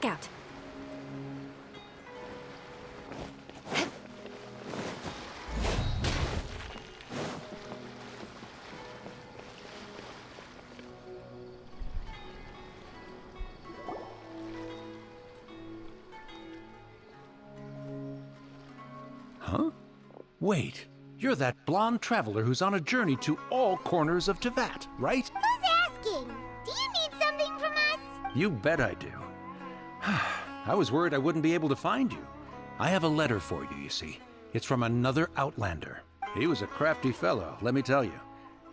Scout. Huh? Wait, you're that blonde traveler who's on a journey to all corners of Teyvat, right? Who's asking? Do you need something from us? You bet I do. I was worried I wouldn't be able to find you. I have a letter for you, you see. It's from another Outlander. He was a crafty fellow, let me tell you.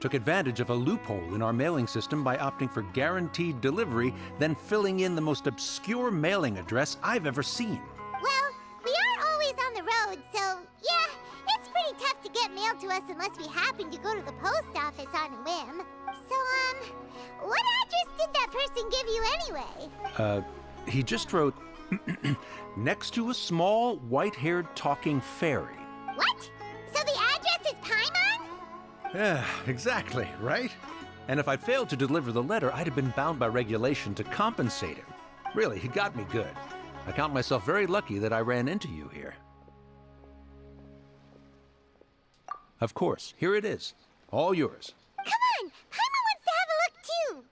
Took advantage of a loophole in our mailing system by opting for guaranteed delivery, then filling in the most obscure mailing address I've ever seen. Well, we are always on the road, so yeah, it's pretty tough to get mail to us unless we happen to go to the post office on a whim. So, what address did that person give you anyway? He just wrote, next to a small, white-haired talking fairy. What? So the address is Paimon? Yeah, exactly, right? And if I'd failed to deliver the letter, I'd have been bound by regulation to compensate him. Really, he got me good. I count myself very lucky that I ran into you here. Of course, here it is. All yours. Come on! Paimon wants to have a look too!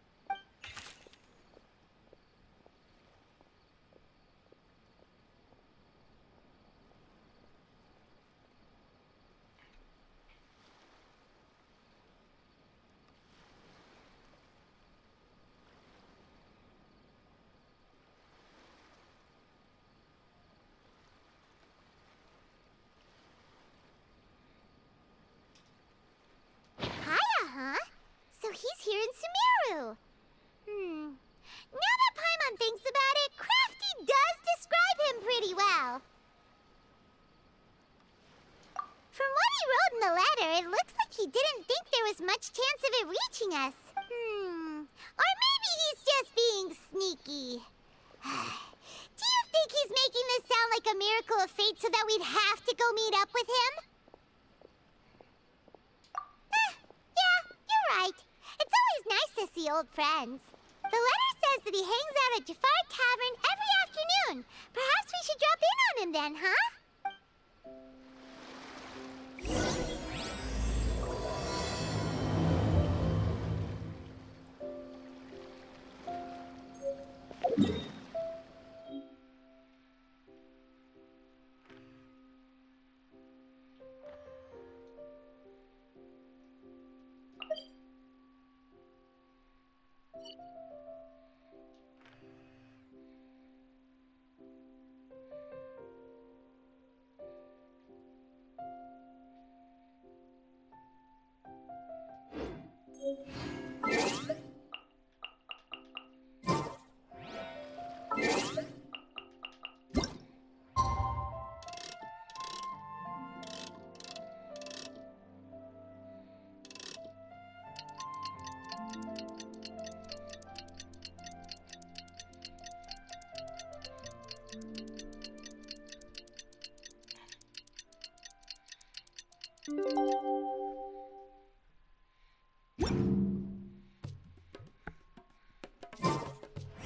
Kaya, huh? So he's here in Sumeru. Now that Paimon thinks about it, Crafty does describe him pretty well. From what he wrote in the letter, it looks like he didn't think there was much chance of it reaching us. Or maybe he's just being sneaky. Do you think he's making this sound like a miracle of fate so that we'd have to go meet up with him? Yeah, you're right. It's always nice to see old friends. The letter says that he hangs out at Jafar Tavern every afternoon. Perhaps we should drop in on him then, huh?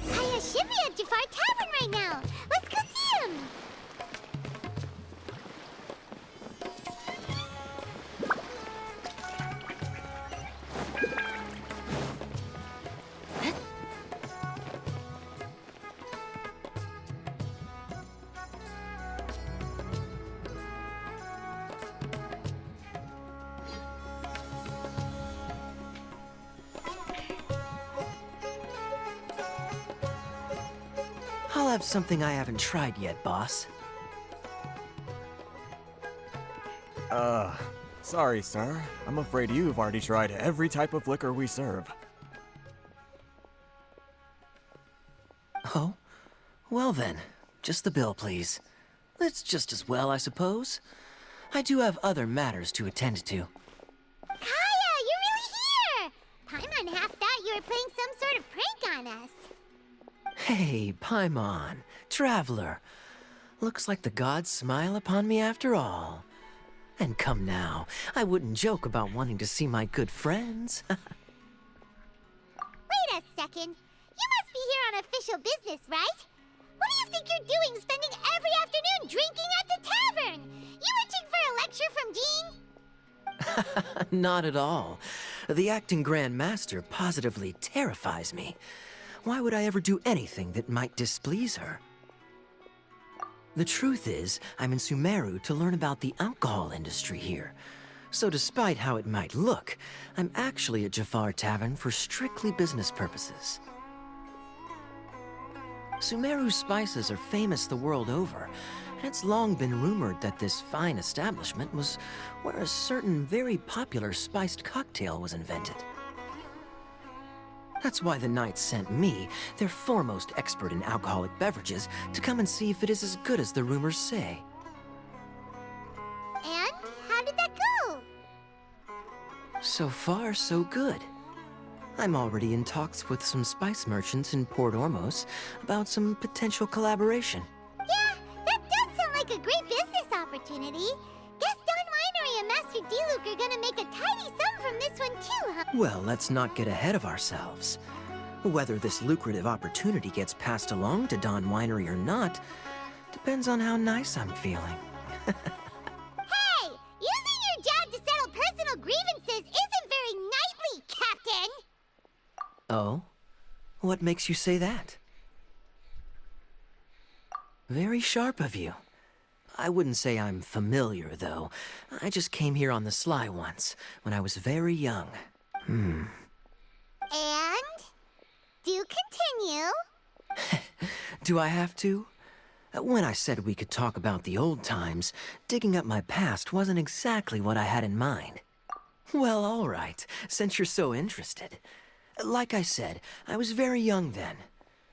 Kaya should be at Jafar Tavern right now. Let's go see him. I'll have something I haven't tried yet, boss. Sorry, sir. I'm afraid you've already tried every type of liquor we serve. Oh? Well then, just the bill, please. That's just as well, I suppose. I do have other matters to attend to. Kaya, you're really here! Paimon half thought you were playing some sort of prank on us. Hey, Paimon, traveler. Looks like the gods smile upon me after all. And come now, I wouldn't joke about wanting to see my good friends. Wait a second. You must be here on official business, right? What do you think you're doing spending every afternoon drinking at the tavern? You itching for a lecture from Jean? Not at all. The acting Grand Master positively terrifies me. Why would I ever do anything that might displease her? The truth is, I'm in Sumeru to learn about the alcohol industry here. So despite how it might look, I'm actually at Jafar Tavern for strictly business purposes. Sumeru's spices are famous the world over, and it's long been rumored that this fine establishment was where a certain very popular spiced cocktail was invented. That's why the Knights sent me, their foremost expert in alcoholic beverages, to come and see if it is as good as the rumors say. And how did that go? So far, so good. I'm already in talks with some spice merchants in Port Ormos about some potential collaboration. Yeah, that does sound like a great business opportunity. Guess Don Winery and Master D-Luke are gonna make a tidy sum from this one too, huh? Well, let's not get ahead of ourselves. Whether this lucrative opportunity gets passed along to Don Winery or not depends on how nice I'm feeling. Hey! Using your job to settle personal grievances isn't very knightly, Captain! Oh? What makes you say that? Very sharp of you. I wouldn't say I'm familiar, though. I just came here on the sly once, when I was very young. And? Do continue. Do I have to? When I said we could talk about the old times, digging up my past wasn't exactly what I had in mind. Well, all right, since you're so interested. Like I said, I was very young then.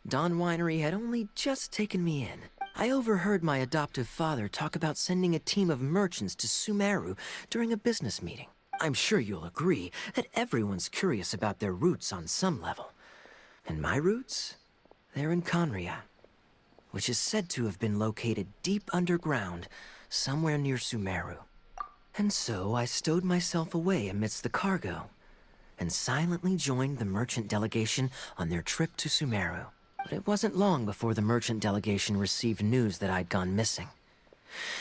Don Winery had only just taken me in. I overheard my adoptive father talk about sending a team of merchants to Sumeru during a business meeting. I'm sure you'll agree that everyone's curious about their roots on some level. And my roots? They're in Conria, which is said to have been located deep underground, somewhere near Sumeru. And so I stowed myself away amidst the cargo, and silently joined the merchant delegation on their trip to Sumeru. But it wasn't long before the merchant delegation received news that I'd gone missing.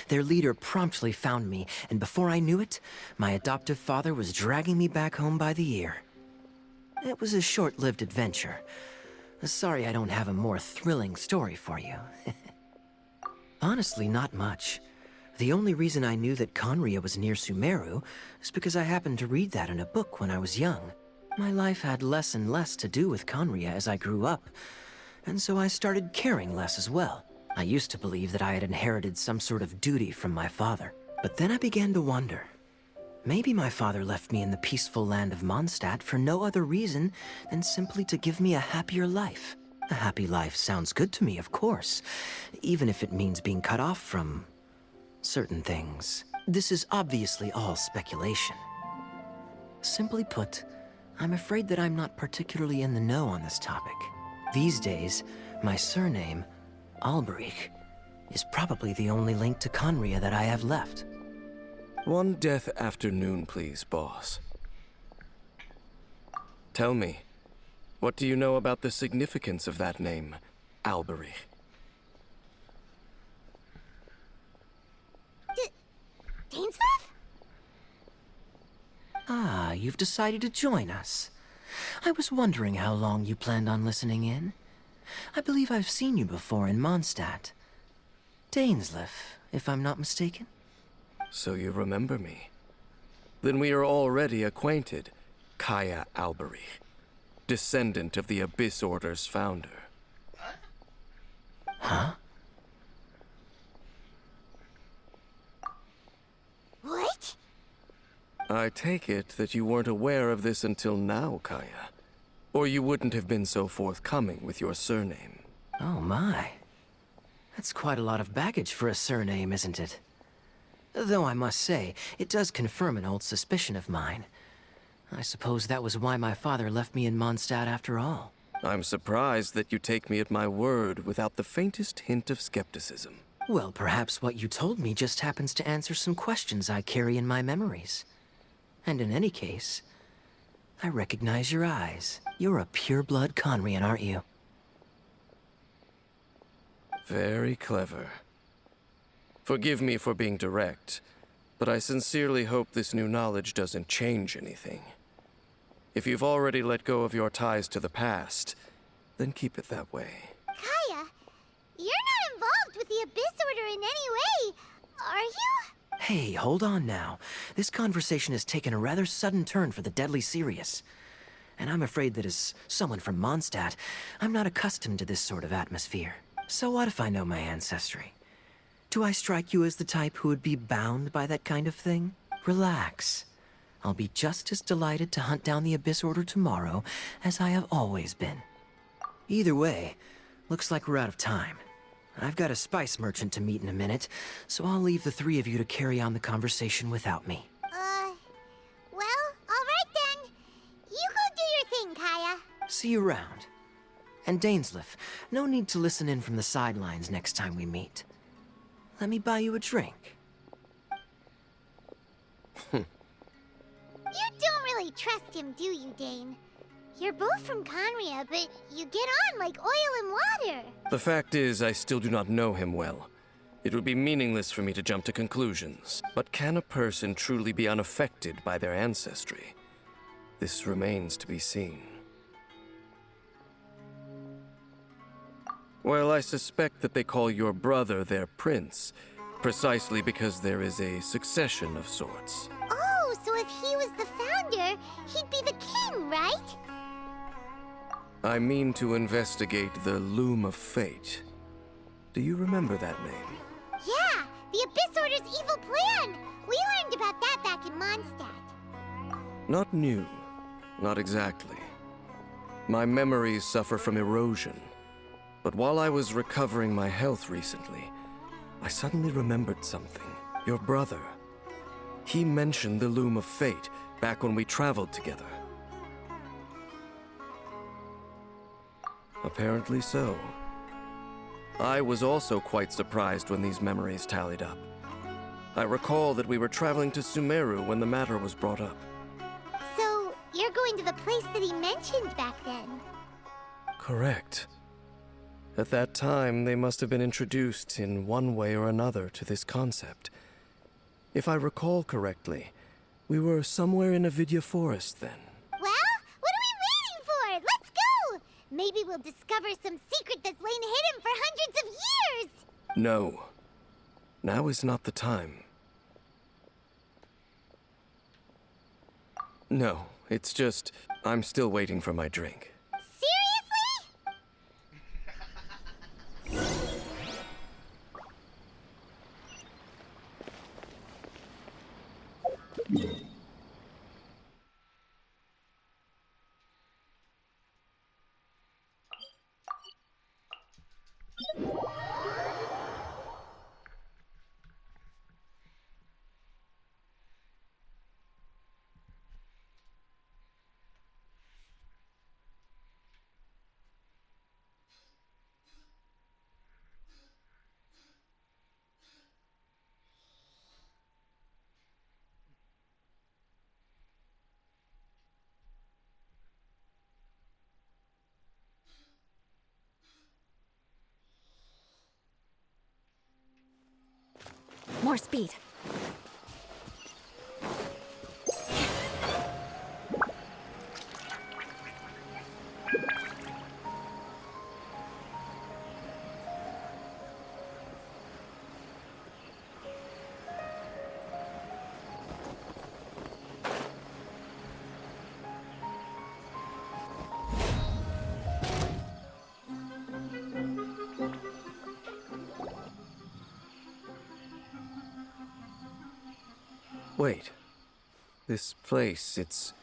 Their leader promptly found me, and before I knew it, my adoptive father was dragging me back home by the ear. It was a short-lived adventure. Sorry I don't have a more thrilling story for you. Honestly, not much. The only reason I knew that Conria was near Sumeru is because I happened to read that in a book when I was young. My life had less and less to do with Conria as I grew up, and so I started caring less as well. I used to believe that I had inherited some sort of duty from my father, but then I began to wonder. Maybe my father left me in the peaceful land of Mondstadt for no other reason than simply to give me a happier life. A happy life sounds good to me, of course, even if it means being cut off from certain things. This is obviously all speculation. Simply put, I'm afraid that I'm not particularly in the know on this topic. These days, my surname, Alberich, is probably the only link to Conria that I have left. One death afternoon, please, boss. Tell me, what do you know about the significance of that name, Alberich? Dainsleif? Ah, you've decided to join us. I was wondering how long you planned on listening in. I believe I've seen you before in Mondstadt. Dainsleif, if I'm not mistaken. So you remember me. Then we are already acquainted, Kaya Alberich, descendant of the Abyss Order's founder. Huh? What? I take it that you weren't aware of this until now, Kaya. Or you wouldn't have been so forthcoming with your surname. Oh my. That's quite a lot of baggage for a surname, isn't it? Though I must say, it does confirm an old suspicion of mine. I suppose that was why my father left me in Mondstadt after all. I'm surprised that you take me at my word without the faintest hint of skepticism. Well, perhaps what you told me just happens to answer some questions I carry in my memories. And in any case, I recognize your eyes. You're a pure-blood Conrian, aren't you? Very clever. Forgive me for being direct, but I sincerely hope this new knowledge doesn't change anything. If you've already let go of your ties to the past, then keep it that way. Kaya, you're not involved with the Abyss Order in any way, are you? Hey, hold on now. This conversation has taken a rather sudden turn for the deadly serious. And I'm afraid that as someone from Mondstadt, I'm not accustomed to this sort of atmosphere. So what if I know my ancestry? Do I strike you as the type who would be bound by that kind of thing? Relax. I'll be just as delighted to hunt down the Abyss Order tomorrow as I have always been. Either way, looks like we're out of time. I've got a spice merchant to meet in a minute, so I'll leave the three of you to carry on the conversation without me. Well, all right then. You go do your thing, Kaya. See you around. And Dainsleif, no need to listen in from the sidelines next time we meet. Let me buy you a drink. You don't really trust him, do you, Dane? You're both from Conria, but you get on like oil and water. The fact is, I still do not know him well. It would be meaningless for me to jump to conclusions. But can a person truly be unaffected by their ancestry? This remains to be seen. Well, I suspect that they call your brother their prince, precisely because there is a succession of sorts. Oh, so if he was the founder, he'd be the king, right? I mean to investigate the Loom of Fate. Do you remember that name? Yeah, the Abyss Order's evil plan. We learned about that back in Mondstadt. Not new. Not exactly. My memories suffer from erosion. But while I was recovering my health recently, I suddenly remembered something. Your brother. He mentioned the Loom of Fate back when we traveled together. Apparently so. I was also quite surprised when these memories tallied up. I recall that we were traveling to Sumeru when the matter was brought up. So, you're going to the place that he mentioned back then? Correct. At that time, they must have been introduced in one way or another to this concept. If I recall correctly, we were somewhere in Avidya Forest then. Well, what are we waiting for? Let's go! Maybe we'll discover some secret that's lain hidden for hundreds of years! No. Now is not the time. No, it's just, I'm still waiting for my drink. More speed. Wait. This place, it's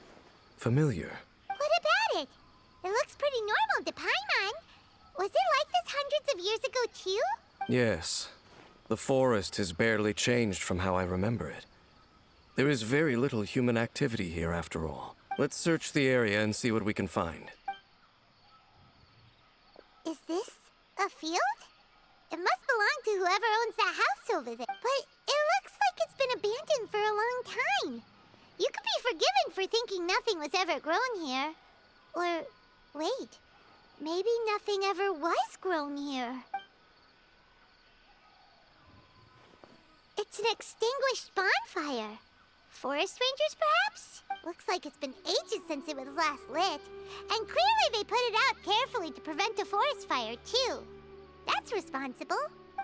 familiar. What about it? It looks pretty normal to Paimon. Was it like this hundreds of years ago, too? Yes. The forest has barely changed from how I remember it. There is very little human activity here, after all. Let's search the area and see what we can find. Is this a field? It must belong to whoever owns that house over there. But it looks like it's been abandoned for a long time. You could be forgiven for thinking nothing was ever grown here. Or, wait, maybe nothing ever was grown here. It's an extinguished bonfire. Forest rangers, perhaps? Looks like it's been ages since it was last lit. And clearly they put it out carefully to prevent a forest fire, too. That's responsible.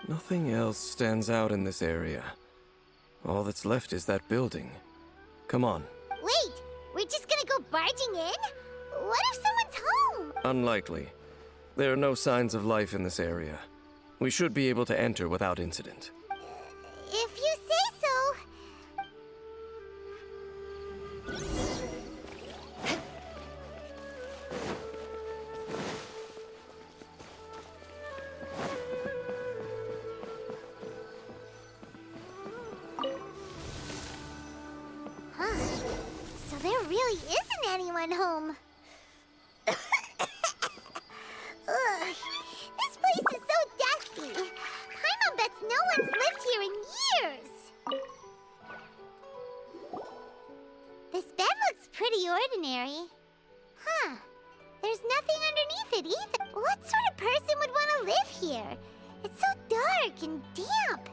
Nothing else stands out in this area. All that's left is that building. Come on. Wait, we're just gonna go barging in? What if someone's home? Unlikely. There are no signs of life in this area. We should be able to enter without incident. If you say so. Huh. So there really isn't anyone home. Ugh. This place is so dusty. Paimon bets no one's lived here in years. This bed looks pretty ordinary. Huh. There's nothing underneath it either. What sort of person would want to live here? It's so dark and damp.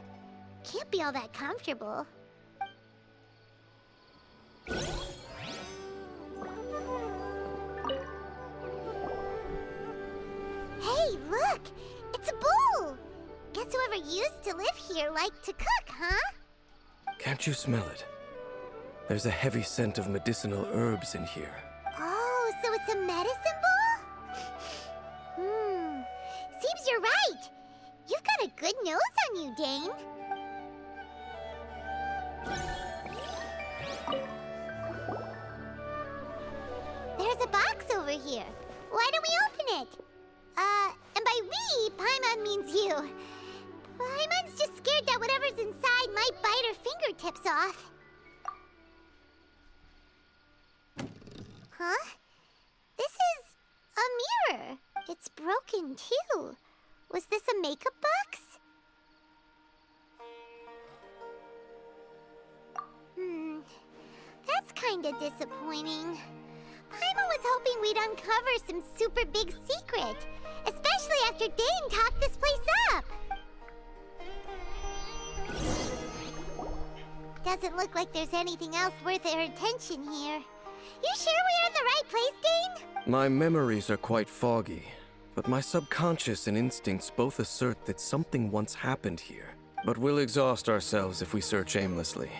Can't be all that comfortable. Hey, look! It's a bull! Guess whoever used to live here liked to cook, huh? Can't you smell it? There's a heavy scent of medicinal herbs in here. Oh, so it's a medicine bull? Seems you're right. You've got a good nose on you, Dane. There's a box over here. Why don't we open it? And by we, Paimon means you. Paimon's just scared that whatever's inside might bite her fingertips off. Huh? This is a mirror. It's broken, too. Was this a makeup box? That's kinda disappointing. Paimon was hoping we'd uncover some super big secret, especially after Dane talked this place up. Doesn't look like there's anything else worth our attention here. You sure we're in the right place, Dane? My memories are quite foggy, but my subconscious and instincts both assert that something once happened here. But we'll exhaust ourselves if we search aimlessly.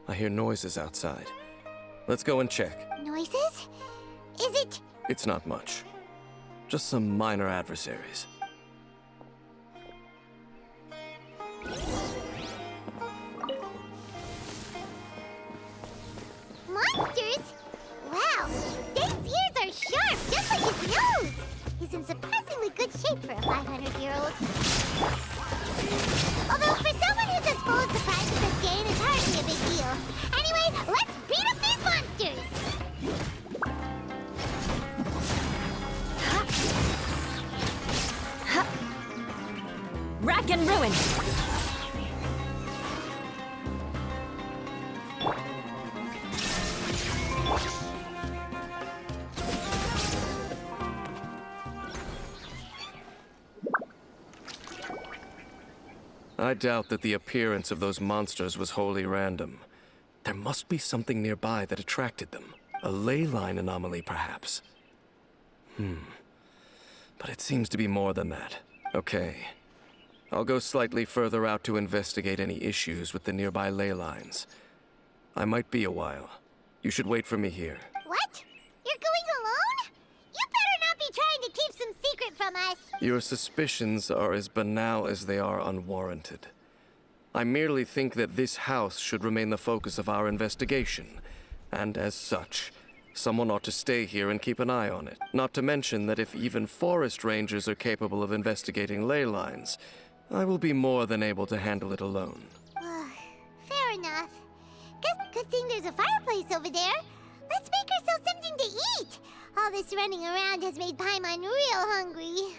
I hear noises outside. Let's go and check. Noises? Is it... It's not much. Just some minor adversaries. monsters? Wow, Dane's ears are sharp, just like his nose. He's in surprisingly good shape for a 500-year-old. Although for someone who's as full of surprises as Dane, it's hardly a big deal. Anyway, let's beat up these monsters! Rack and ruin! I doubt that the appearance of those monsters was wholly random. There must be something nearby that attracted them. A ley line anomaly, perhaps. But it seems to be more than that. Okay. I'll go slightly further out to investigate any issues with the nearby ley lines. I might be a while. You should wait for me here. What? You're going alone? You better not be trying to keep some secret from us. Your suspicions are as banal as they are unwarranted. I merely think that this house should remain the focus of our investigation, and as such, someone ought to stay here and keep an eye on it. Not to mention that if even forest rangers are capable of investigating ley lines, I will be more than able to handle it alone. Fair enough. Good thing there's a fireplace over there. Let's make ourselves something to eat. All this running around has made Paimon real hungry.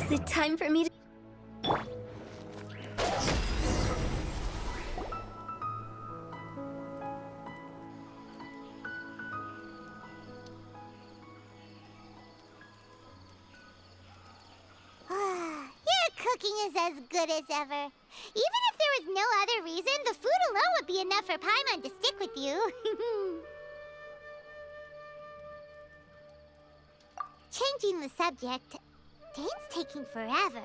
Is it time for me to... Your cooking is as good as ever. Even if there was no other reason, the food alone would be enough for Paimon to stick with you. Changing the subject, Dane's taking forever.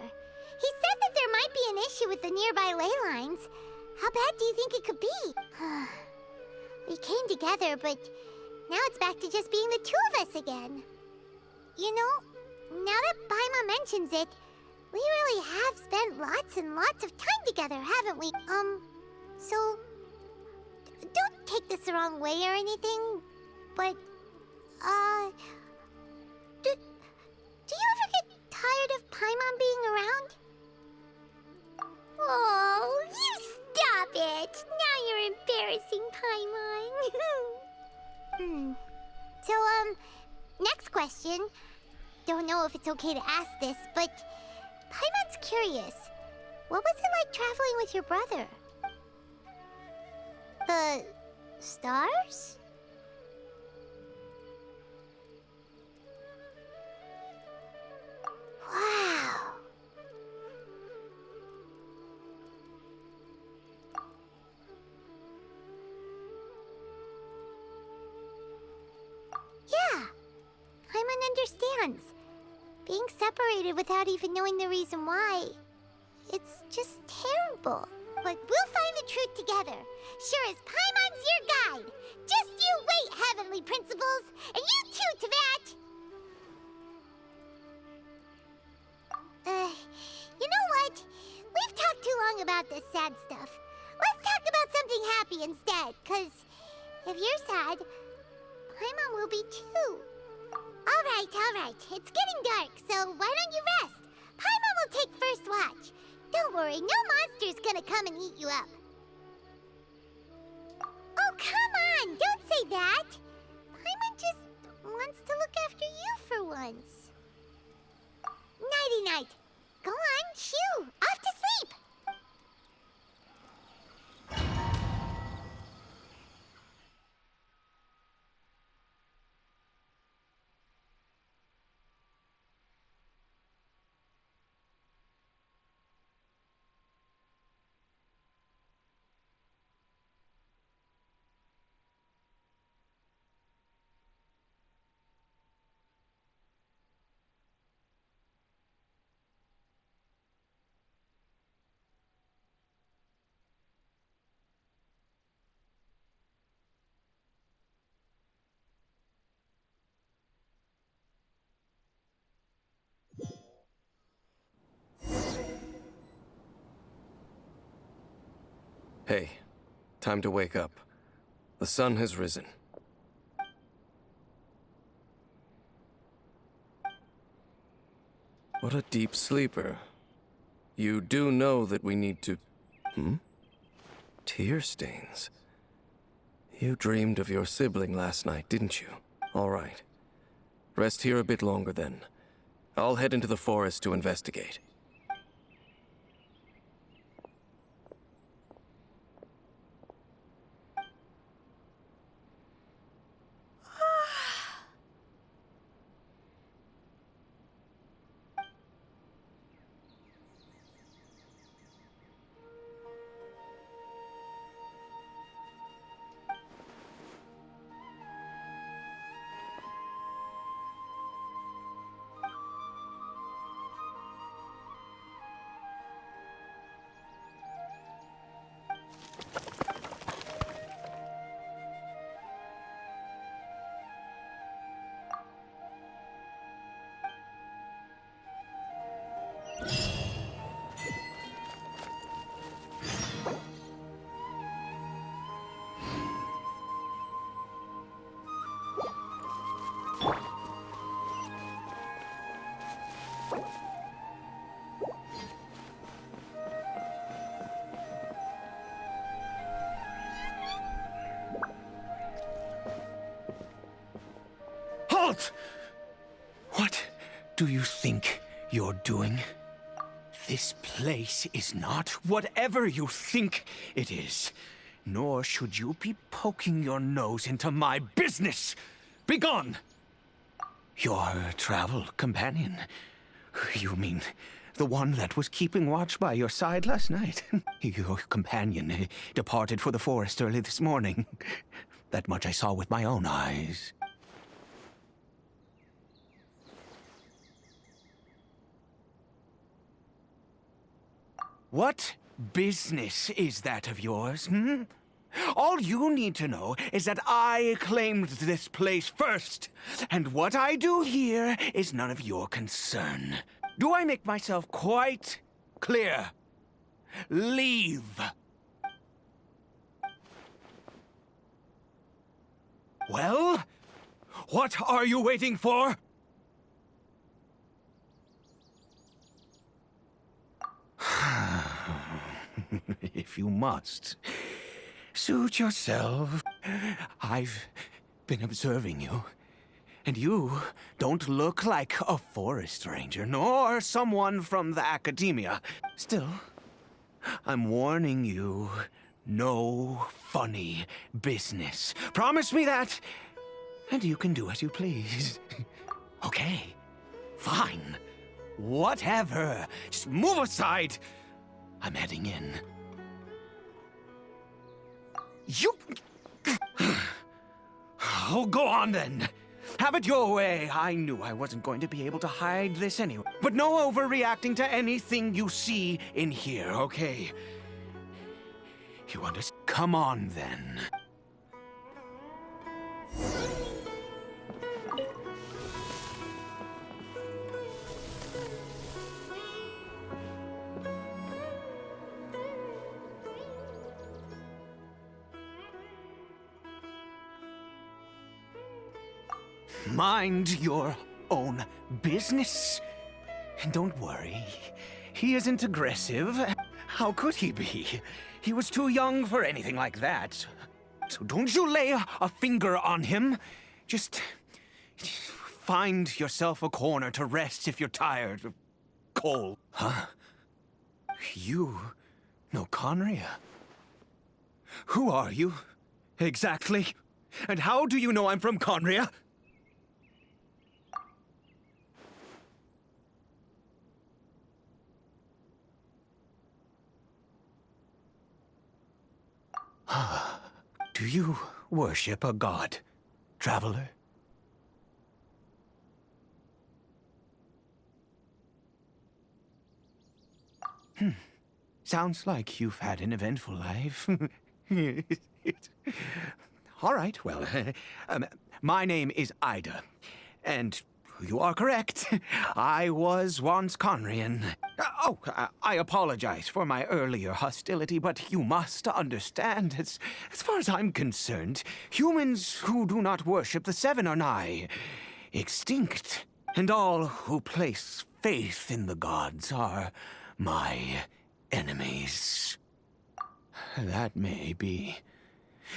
He said that there might be an issue with the nearby ley lines. How bad do you think it could be? We came together, but now it's back to just being the two of us again. You know, now that Paimon mentions it, we really have spent lots and lots of time together, haven't we? So, don't take this the wrong way or anything, but, do you ever get tired of Paimon being around? Oh, you stop it! Now you're embarrassing Paimon. So, next question. Don't know if it's okay to ask this, but Paimon's curious. What was it like traveling with your brother? The stars? Wow. Yeah, Paimon understands. Being separated without even knowing the reason why, it's just terrible. But we'll find the truth together. Sure as Paimon's your guide. Just you wait, Heavenly Principles, and you too, Teyvat. You know what? We've talked too long about this sad stuff. Let's talk about something happy instead, 'cause if you're sad, Paimon will be too. All right. It's getting dark, so why don't you rest? Paimon will take first watch. Don't worry, no monster's gonna come and eat you up. Oh, come on! Don't say that! Paimon just wants to look after you for once. Nighty-night. Go on, shoo! Off to sleep! Hey, time to wake up. The sun has risen. What a deep sleeper. You do know that we need to... Tear stains. You dreamed of your sibling last night, didn't you? All right. Rest here a bit longer then. I'll head into the forest to investigate. Halt! What do you think you're doing? This place is not whatever you think it is. Nor should you be poking your nose into my business. Begone! Your travel companion. You mean the one that was keeping watch by your side last night? Your companion departed for the forest early this morning. That much I saw with my own eyes. What business is that of yours, hmm? All you need to know is that I claimed this place first, and what I do here is none of your concern. Do I make myself quite clear? Leave. Well, what are you waiting for? If you must, suit yourself. I've been observing you, and you don't look like a forest ranger, nor someone from the academia. Still, I'm warning you, no funny business. Promise me that, and you can do as you please. Okay, fine. Whatever. Just move aside. I'm heading in. You... Oh, go on then. Have it your way. I knew I wasn't going to be able to hide this anyway. But no overreacting to anything you see in here, okay? You understand? Come on then. Mind your own business. And don't worry, he isn't aggressive. How could he be? He was too young for anything like that. So don't you lay a finger on him. Just find yourself a corner to rest if you're tired or cold. Huh? You know Conria? Who are you, exactly? And how do you know I'm from Conria? Do you worship a god, traveler? Sounds like you've had an eventful life. All right, well, my name is Ida, and you are correct. I was once Conrian. I apologize for my earlier hostility, but you must understand, as far as I'm concerned, humans who do not worship the Seven are nigh extinct, and all who place faith in the gods are my enemies. That may be.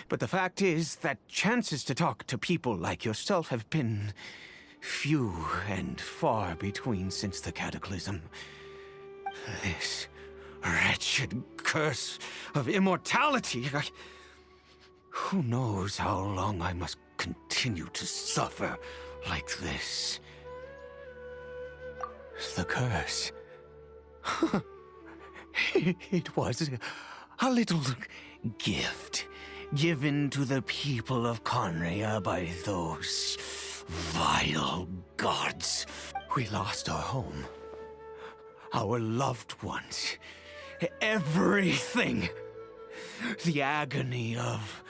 But the fact is that chances to talk to people like yourself have been few and far between since the cataclysm. This wretched curse of immortality. Who knows how long I must continue to suffer like this? The curse. It was a little gift given to the people of Conria by those vile gods. We lost our home, our loved ones, everything. The agony of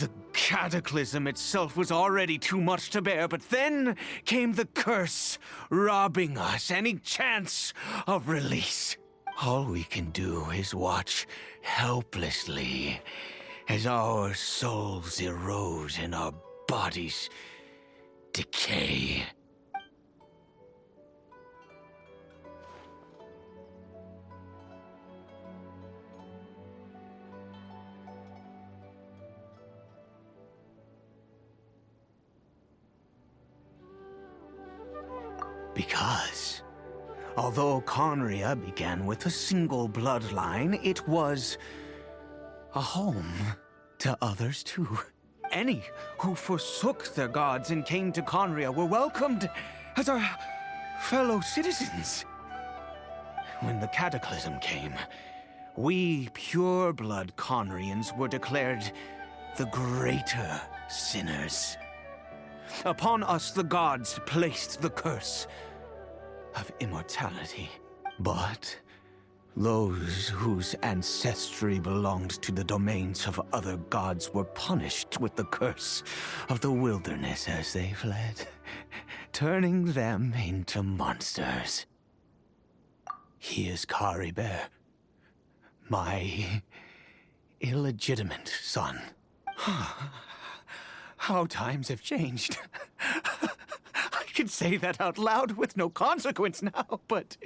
the cataclysm itself was already too much to bear, but then came the curse, robbing us any chance of release. All we can do is watch helplessly as our souls erode and our bodies decay. Because Although Conria began with a single bloodline, it was a home to others too. Any who forsook their gods and came to Conria were welcomed as our fellow citizens. When the cataclysm came, we pure-blood Conrians were declared the greater sinners. Upon us the gods placed the curse of immortality. But those whose ancestry belonged to the domains of other gods were punished with the curse of the wilderness as they fled, turning them into monsters. He is Caribert, my illegitimate son. How times have changed. I can say that out loud with no consequence now, but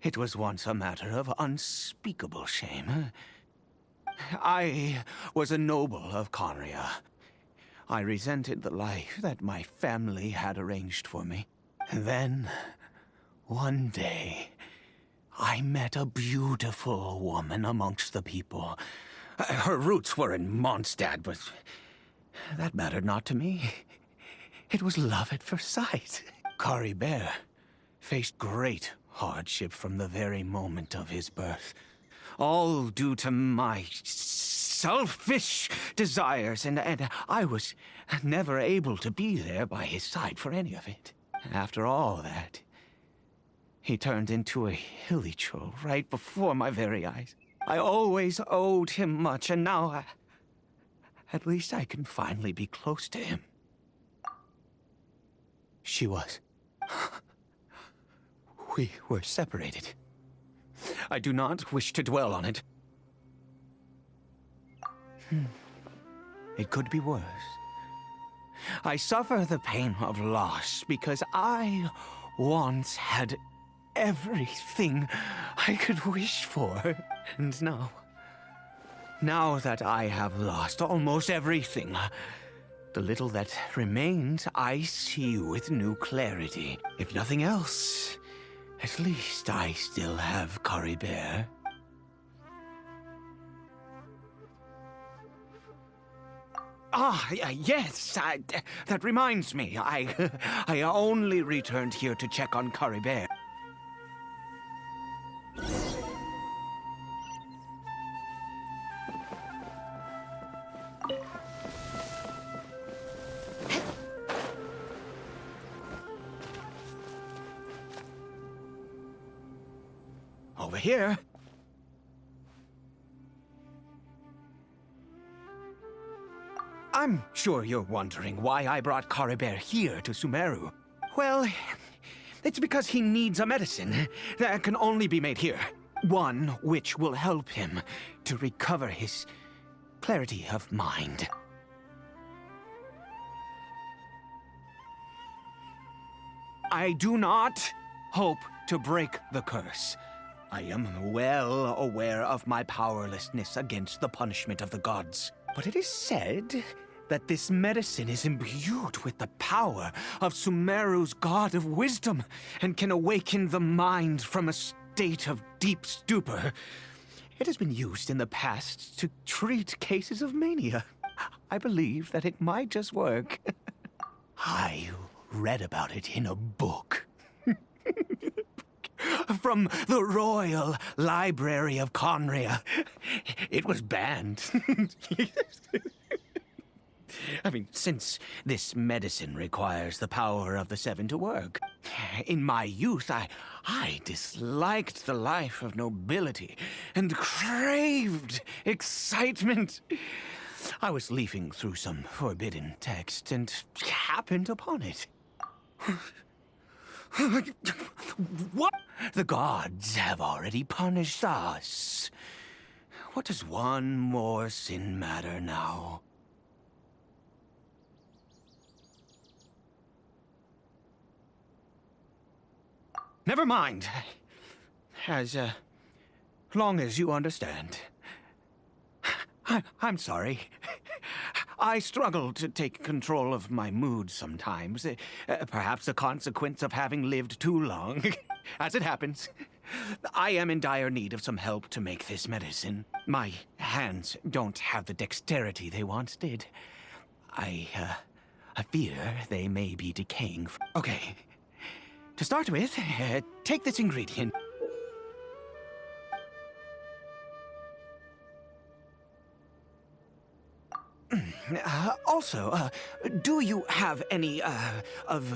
it was once a matter of unspeakable shame. I was a noble of Conria. I resented the life that my family had arranged for me. Then, one day, I met a beautiful woman amongst the people. Her roots were in Mondstadt, but that mattered not to me. It was love at first sight. Caribert faced great hardship from the very moment of his birth. All due to my selfish desires, and I was never able to be there by his side for any of it. After all that, he turned into a hilichurl right before my very eyes. I always owed him much, and now at least I can finally be close to him. She was. We were separated. I do not wish to dwell on it. It could be worse. I suffer the pain of loss because I once had everything I could wish for. And now that I have lost almost everything, the little that remains I see with new clarity. If nothing else, at least I still have Caribert. Yes, that reminds me. I only returned here to check on Caribert. Over here. I'm sure you're wondering why I brought Caribert here to Sumeru. Well, it's because he needs a medicine that can only be made here. One which will help him to recover his clarity of mind. I do not hope to break the curse. I am well aware of my powerlessness against the punishment of the gods. But it is said that this medicine is imbued with the power of Sumeru's god of wisdom and can awaken the mind from a state of deep stupor. It has been used in the past to treat cases of mania. I believe that it might just work. I read about it in a book. From the Royal Library of Conria. It was banned. I mean, since this medicine requires the power of the Seven to work. In my youth, I disliked the life of nobility and craved excitement. I was leafing through some forbidden text and happened upon it. What? The gods have already punished us. What does one more sin matter now? Never mind. As long as you understand. I'm sorry. I struggle to take control of my mood sometimes. Perhaps a consequence of having lived too long. As it happens, I am in dire need of some help to make this medicine. My hands don't have the dexterity they once did. I fear they may be decaying. Okay. To start with, take this ingredient. Also, do you have any, of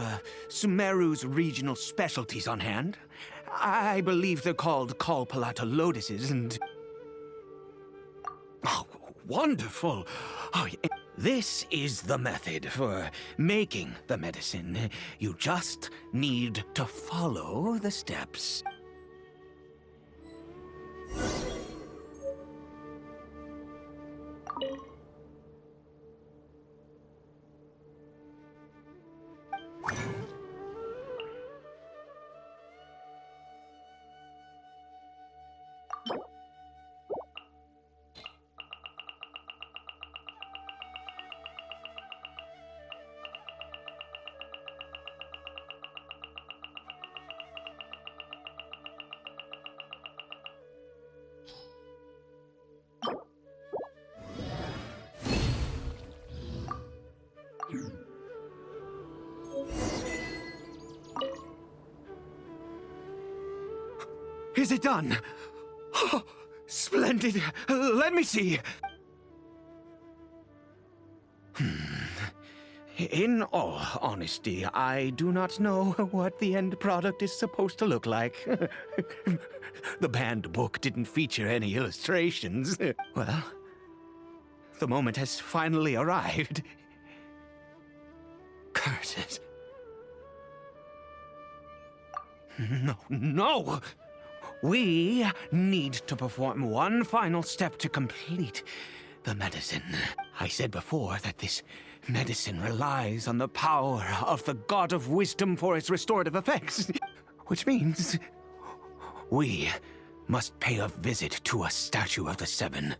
Sumeru's regional specialties on hand? I believe they're called Kalpalata lotuses and... Oh, wonderful! Oh, this is the method for making the medicine. You just need to follow the steps. Is it done? Oh, splendid. Let me see. In all honesty, I do not know what the end product is supposed to look like. The banned book didn't feature any illustrations. Well, the moment has finally arrived. Curses. No! We need to perform one final step to complete the medicine. I said before that this medicine relies on the power of the God of Wisdom for its restorative effects. Which means we must pay a visit to a statue of the Seven.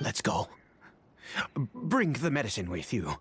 Let's go. Bring the medicine with you.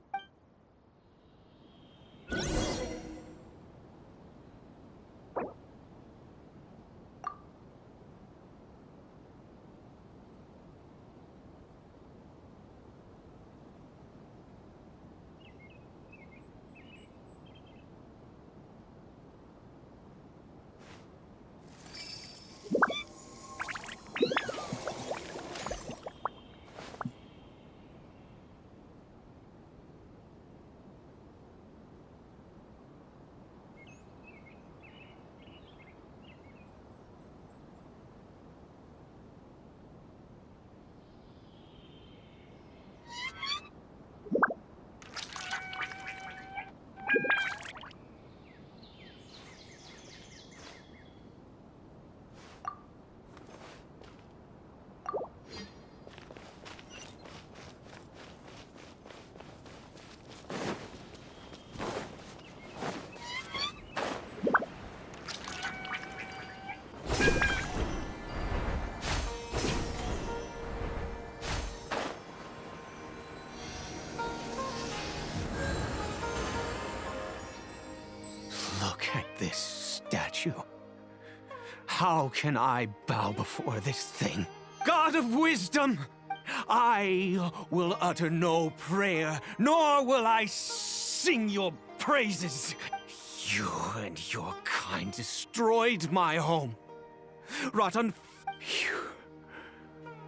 This statue. How can I bow before this thing? God of Wisdom! I will utter no prayer, nor will I sing your praises. You and your kind destroyed my home. Rotten...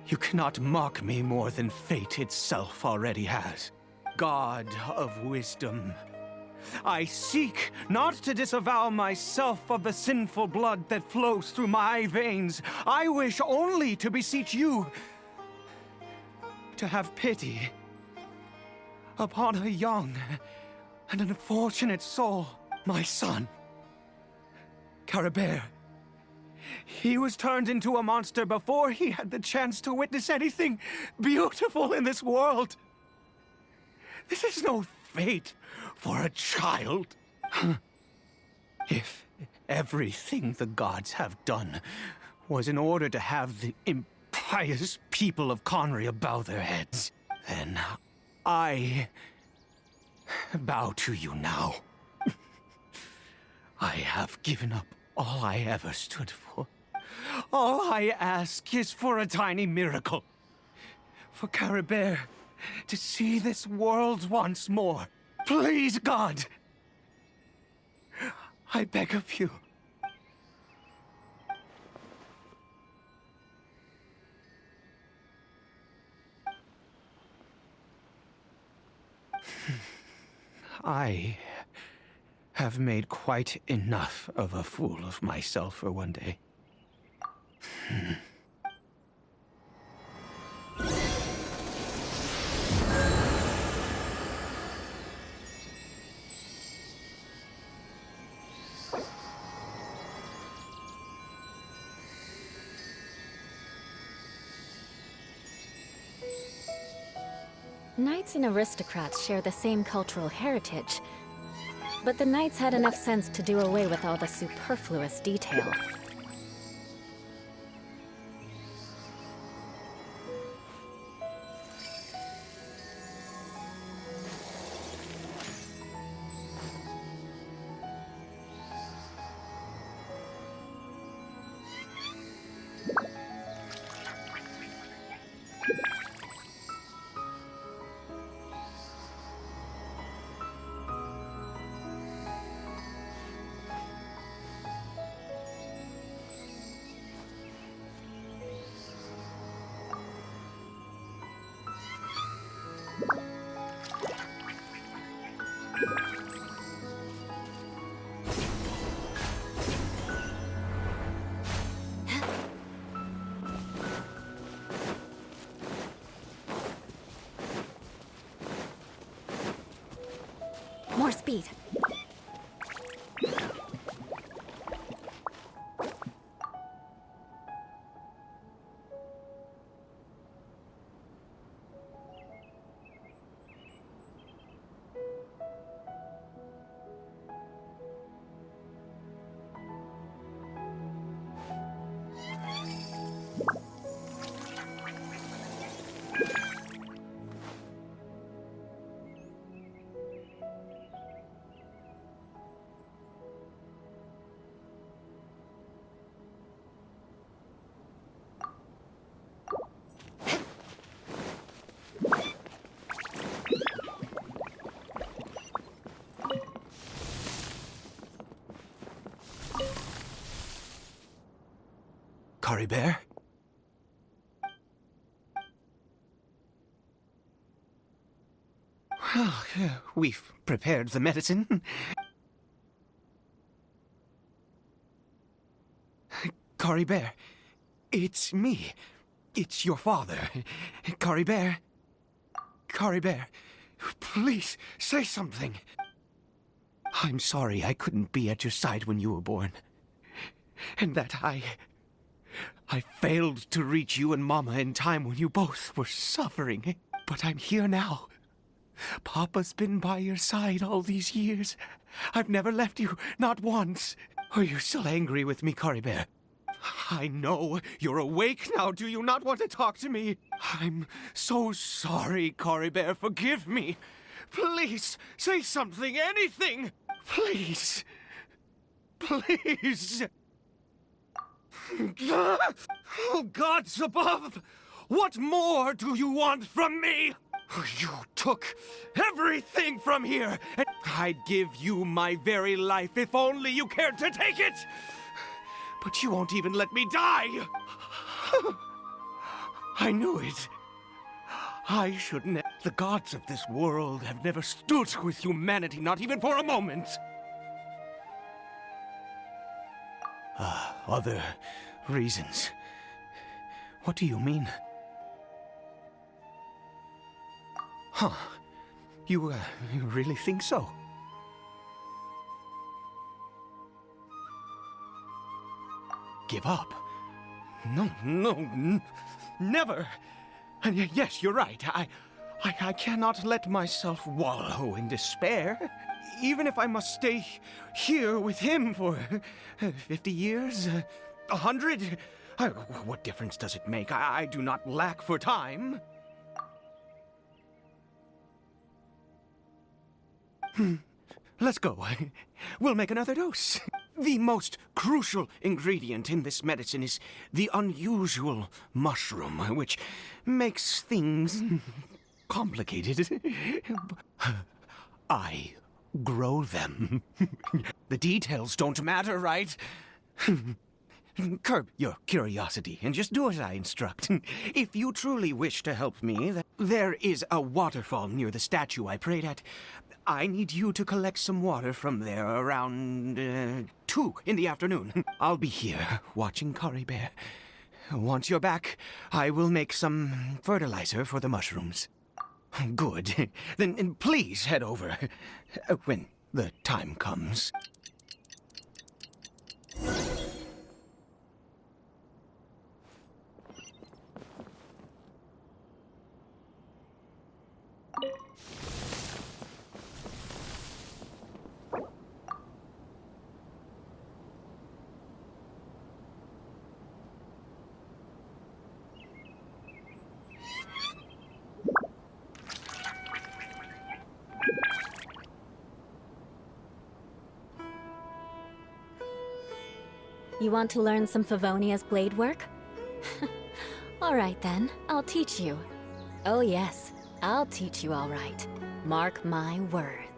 You cannot mock me more than fate itself already has. God of Wisdom, I seek not to disavow myself of the sinful blood that flows through my veins. I wish only to beseech you to have pity upon a young and unfortunate soul, my son, Carabert. He was turned into a monster before he had the chance to witness anything beautiful in this world. This is no fate for a child. If everything the gods have done was in order to have the impious people of Conria bow their heads, then I bow to you now. I have given up all I ever stood for. All I ask is for a tiny miracle. For Caribert to see this world once more. Please, God! I beg of you. I have made quite enough of a fool of myself for one day. Knights and aristocrats share the same cultural heritage, but the knights had enough sense to do away with all the superfluous detail. More speed. Caribert? Well, we've prepared the medicine. Caribert, it's me. It's your father. Caribert. Caribert, please say something. I'm sorry I couldn't be at your side when you were born. And that I failed to reach you and Mama in time when you both were suffering. But I'm here now. Papa's been by your side all these years. I've never left you, not once. Are you still angry with me, Caribert? I know you're awake now. Do you not want to talk to me? I'm so sorry, Caribert. Forgive me. Please, say something, anything. Please. Please. Oh, gods above! What more do you want from me? You took everything from here, and I'd give you my very life if only you cared to take it! But you won't even let me die! I knew it. I shouldn't. The gods of this world have never stood with humanity, not even for a moment. Other reasons. What do you mean? Huh. You really think so? Give up? No, never! And yes, you're right. I cannot let myself wallow in despair. even if I must stay here with him for 50 years, 100, what difference does it make? I do not lack for time. Let's go. We'll make another dose. The most crucial ingredient in this medicine is the unusual mushroom, which makes things complicated. I grow them. The details don't matter, right? Curb your curiosity and just do as I instruct. If you truly wish to help me, there is a waterfall near the statue I prayed at. I need you to collect some water from there around 2 in the afternoon. I'll be here watching Kari Bear. Once you're back, I will make some fertilizer for the mushrooms. Good. Then please head over when the time comes. You want to learn some Favonia's blade work? All right then, I'll teach you. Oh yes, I'll teach you all right. Mark my words.